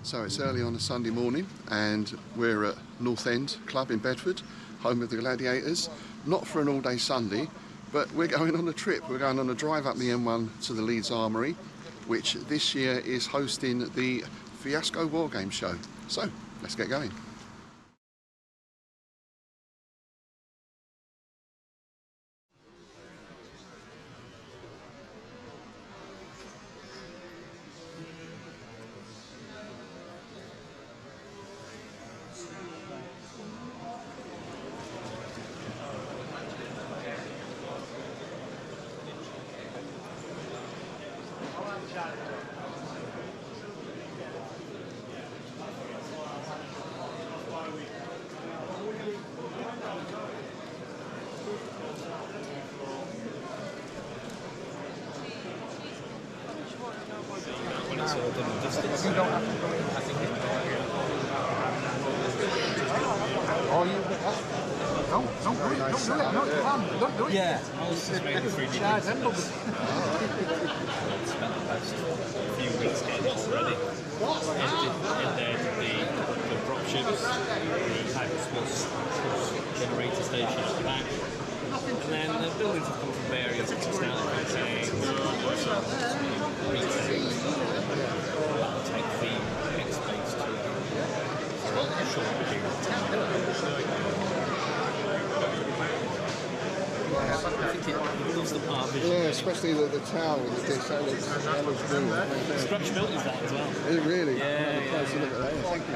So it's early on a Sunday morning and we're at North End Club in Bedford, home of the Gladiators. Not for an all-day Sunday, but we're going on a trip. We're going on a drive up the M1 to the Leeds Armoury, which this year is hosting the Fiasco War Game show. So let's get going. Yeah, I was just making 3D spent the past few weeks getting it all ready. The drop ships, the hyperspace generator station at the back, and then the buildings have come from various external containers, retail, tech theme, X space to a short period of time. I think it does the part visually. Yeah, especially the tower with this. That looks brilliant. Scratch built is that as well. Is it really? Yeah, yeah. Close look at that. Thank you.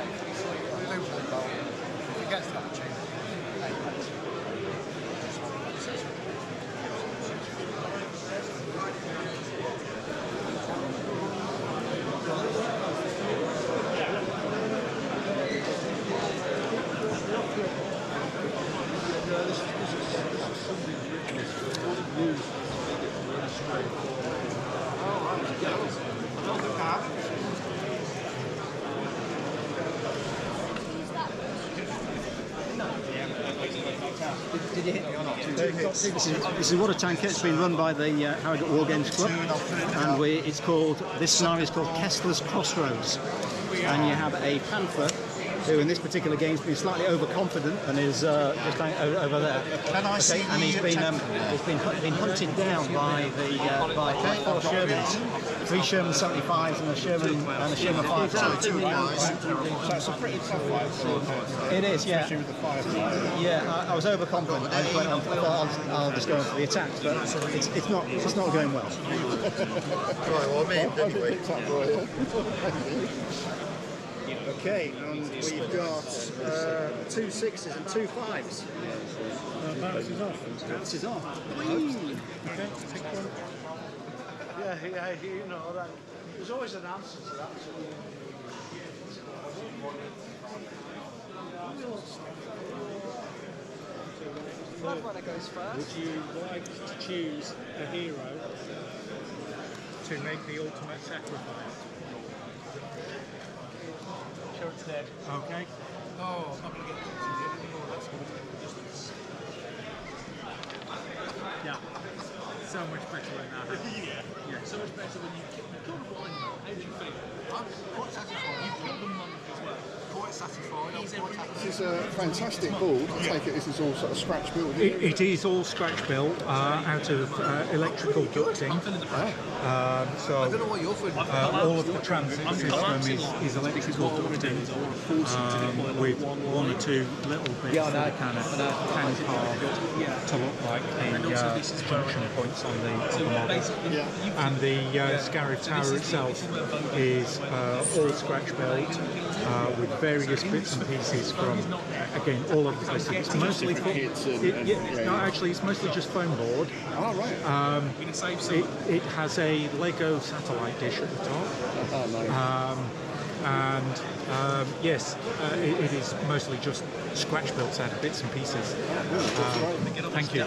Did you hit me or not? This is water tanker. It's been run by the Harrogate War Games Club, and it's called, this scenario is called Kessler's Crossroads, and you have a panther who in this particular game has been slightly overconfident and is just going over there. Can I see? And he's been hunted down by by 4 Shermans, 3 Sherman 75s and a Sherman 5. So it's a pretty tough fight. It is, yeah. Especially with the firefly. Yeah, I was overconfident. I just went on, I'll just go on for the attacks, but it's not going well. Right, well, I mean, anyway. Okay, and we've got 2 6s and 2 5s. Bounces off. Bounces off. Okay, take one. Yeah, you know that. There's always an answer to that. Blood runner goes first. Would you like to choose a hero to make the ultimate sacrifice? Sure it's dead. Okay. Oh, I'm not going to get it anymore. That's good. Yeah. So much better than that. Yeah. So much better when you killed a blind man. How do you feel? I'm quite satisfied. You killed the monk as well. Quite satisfied. This is a fantastic board. I take it this is all sort of scratch built. It is all scratch built out of electrical ducting. So I don't know what you're feeling. all of the transit system is electrical ducting with 1 or 2 little bits that kind of hand carved to look like the junction points on the model. And the Scarif Tower itself is all scratch built with various bits and pieces from, again, all of the places. It's mostly it's mostly just foam board. Oh, right. It has a Lego satellite dish at the top. Yes, it is mostly just scratch built out of bits and pieces. Thank you.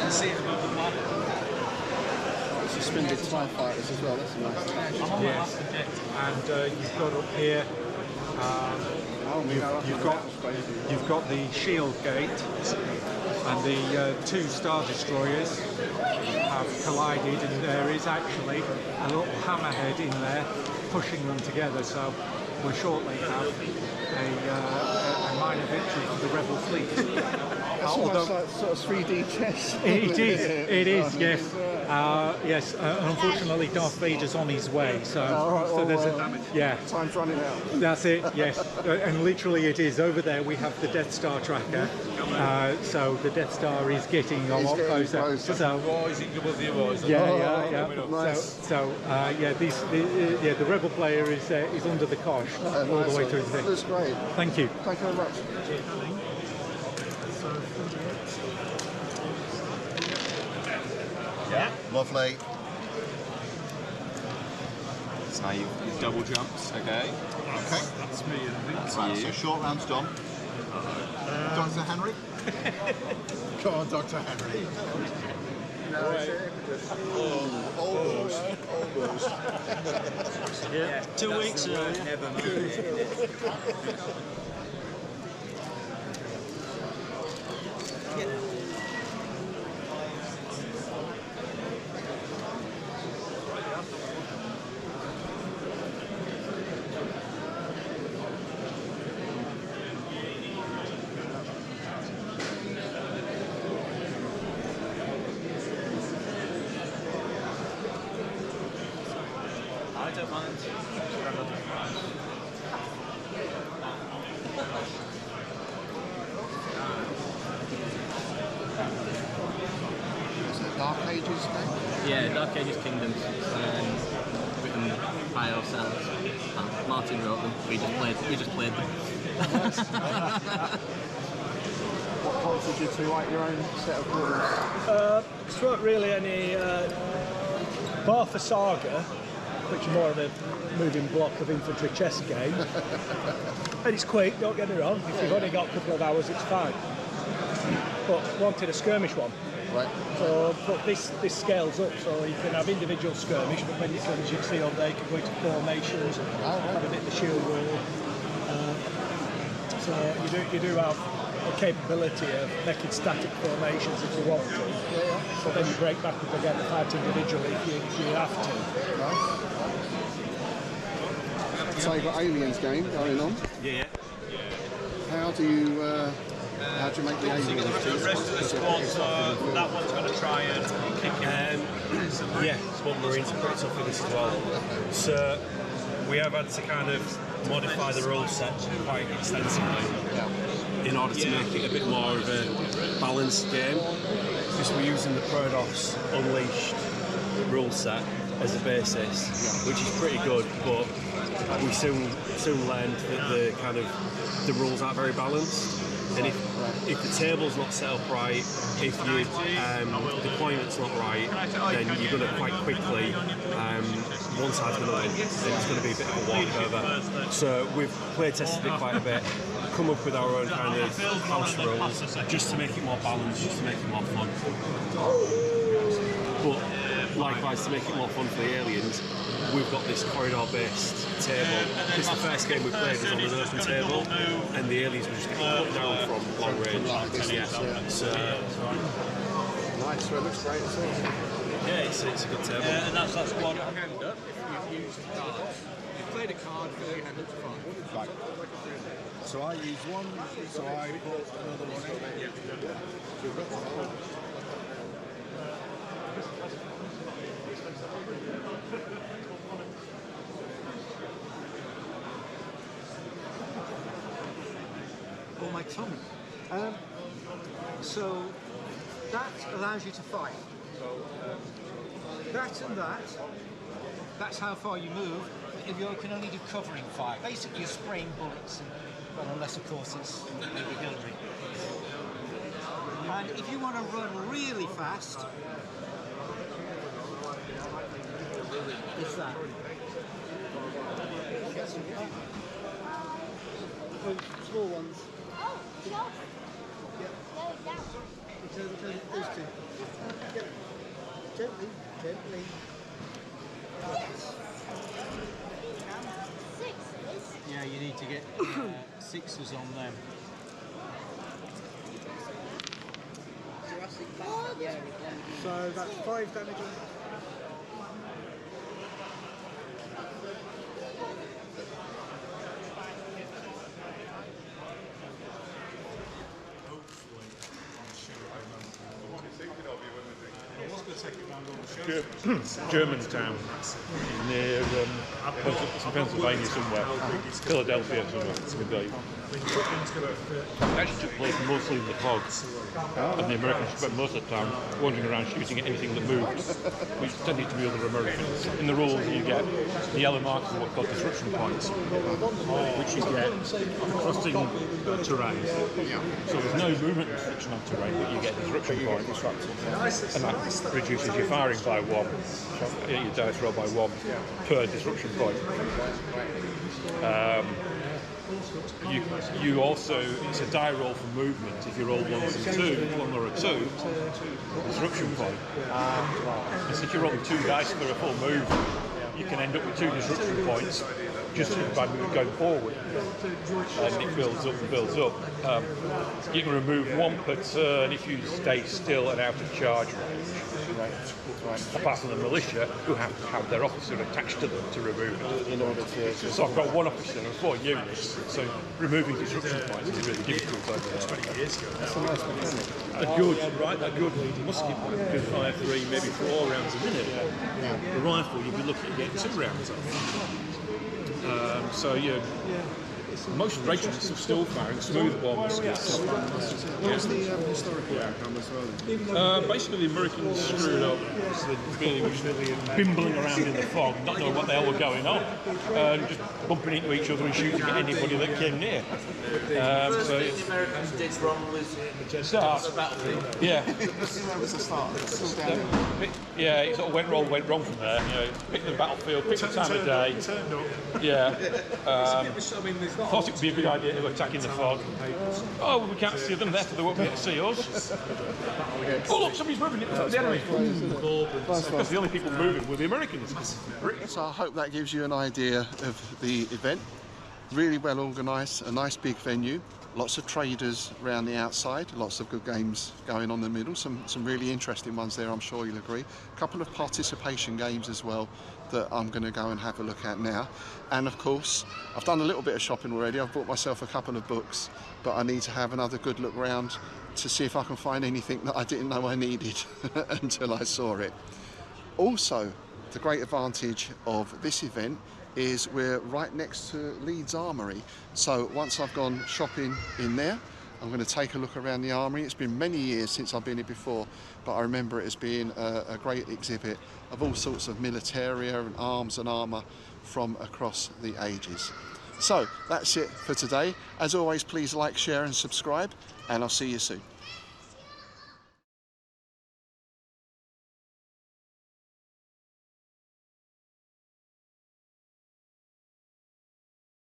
can see it above the bladder. Suspended TIE fighters as well, that's nice. I'm on my last objective. And you've got up here, you've got the shield gate, and the two Star Destroyers have collided, and there is actually a little hammerhead in there pushing them together, so we'll shortly have a minor victory for the Rebel fleet. It's almost like sort of 3D chess. It is, yes. Yes, unfortunately Darth Vader's on his way, so, Time's running out. That's it, yes. And literally it is. Over there we have the Death Star tracker, so the Death Star is getting a lot closer. So, Nice. the Rebel player is under the cosh all the way through the thing. That's great. Thank you. Thank you very much. Yeah. Lovely. So now you've double jumped. Okay. Okay. That's me, I think. That's right, so short round's done. Dr. Henry? Come on, Dr. Henry. Almost. Yeah, 2 weeks ago. I don't mind. Is that Dark Ages game? Yeah, Dark Ages Kingdoms, written by ourselves. Martin wrote them. We just played them. What prompted you to write your own set of rules? It's not really any bar for Saga, which is more of a moving block of infantry chess game. And it's quick, don't get me wrong. If you've only got a couple of hours, it's fine. But wanted a skirmish one. Right. So, but this scales up, so you can have individual skirmish, but when you come, as you can see on there, you can go into formations and have a bit of the shield wall. So you do have a capability of making static formations if you want to. So then you break back up again and fight individually if you have to. So you've got Aliens game going on. Yeah. How do you make the Aliens? The rest of the squad, so that one's going to try and kick it. Yeah, Squad Marines are pretty tough with this as well. So we have had to kind of modify the rule set quite extensively in order to make it a bit more of a balanced game. Because we're using the Prodos Unleashed rule set as a basis, which is pretty good, but we soon learned that the rules aren't very balanced. And if the table's not set up right, if your deployment's not right, then you're going to quite quickly, one side's going to win, and it's going to be a bit of a walkover. So we've play tested it quite a bit, come up with our own kind of house rules, just to make it more balanced, just to make it more fun. But likewise, to make it more fun for the aliens, we've got this corridor-based table. Because the first game we played was on an open table, and the aliens were just getting put down from long range. So Nice, well, it looks great. It's awesome. yeah, it's a good table. And that's one. Hand up if you've used cards. You've played a card, fill your hand up to 5. Right. So I use one, so I put another one in. Oh, my tummy. So that allows you to fight. That and that. That's how far you move. If you can only do covering fire, basically you're spraying bullets, well, unless of course it's artillery. And if you want to run really fast, it's that. Oh, small ones. Oh, sure. Go down. Gently, gently. Yeah, you need to get sixes on them. So that's 5 damage on. Germantown, near Pennsylvania somewhere, Philadelphia somewhere. It actually took place mostly in the fog, and the Americans spent most of the time wandering around shooting at anything that moved, which tended to be other Americans. In the rules you get the yellow marks are what called disruption points, which you get crossing terrain. So there's no movement restriction on terrain, but you get disruption points, and that reduces your firing by 1, your dice roll by 1 per disruption point. You also, it's a die roll for movement. If you roll 1 or a 2, disruption point. And so if you're rolling 2 dice for a full move, you can end up with 2 disruption points just by going forward, and it builds up and builds up. You can remove 1 per turn if you stay still and out of charge range. Apart from the militia, who have to have their officer attached to them to remove it. In order to. So I've got 1 officer and 4 units, so removing disruption points is really difficult over there. 20 years ago. That's a nice mechanic. That good musket can fire 3, maybe 4 rounds a minute. The rifle, you'd be looking at getting 2 rounds off. So yeah. Most regiments are still firing smooth bombs. What was the historical outcome as well? Basically, the Americans screwed up. So they'd been bimbling around in the fog, not knowing what the hell was going on, and just bumping into each other and shooting at anybody that came near. First thing the Americans did wrong was the battlefield. Yeah. That was the start. It's still down. Yeah, it sort of went wrong from there. You know, pick the battlefield, pick the time of day. Yeah. Thought it would be a good idea to attack in the fog. Oh, we can't see them, therefore they won't be able to see us. Oh look, somebody's moving. It's the enemy. Because the only people moving were the Americans. So I hope that gives you an idea of the event. Really well organised, a nice big venue. Lots of traders around the outside, lots of good games going on in the middle, some really interesting ones there, I'm sure you'll agree. A couple of participation games as well that I'm going to go and have a look at now. And of course, I've done a little bit of shopping already. I've bought myself a couple of books, but I need to have another good look round to see if I can find anything that I didn't know I needed until I saw it. Also, the great advantage of this event is we're right next to Leeds Armoury. So once I've gone shopping in there, I'm going to take a look around the Armoury. It's been many years since I've been here before, but I remember it as being a great exhibit of all sorts of militaria and arms and armour from across the ages. So that's it for today. As always, please like, share and subscribe, and I'll see you soon.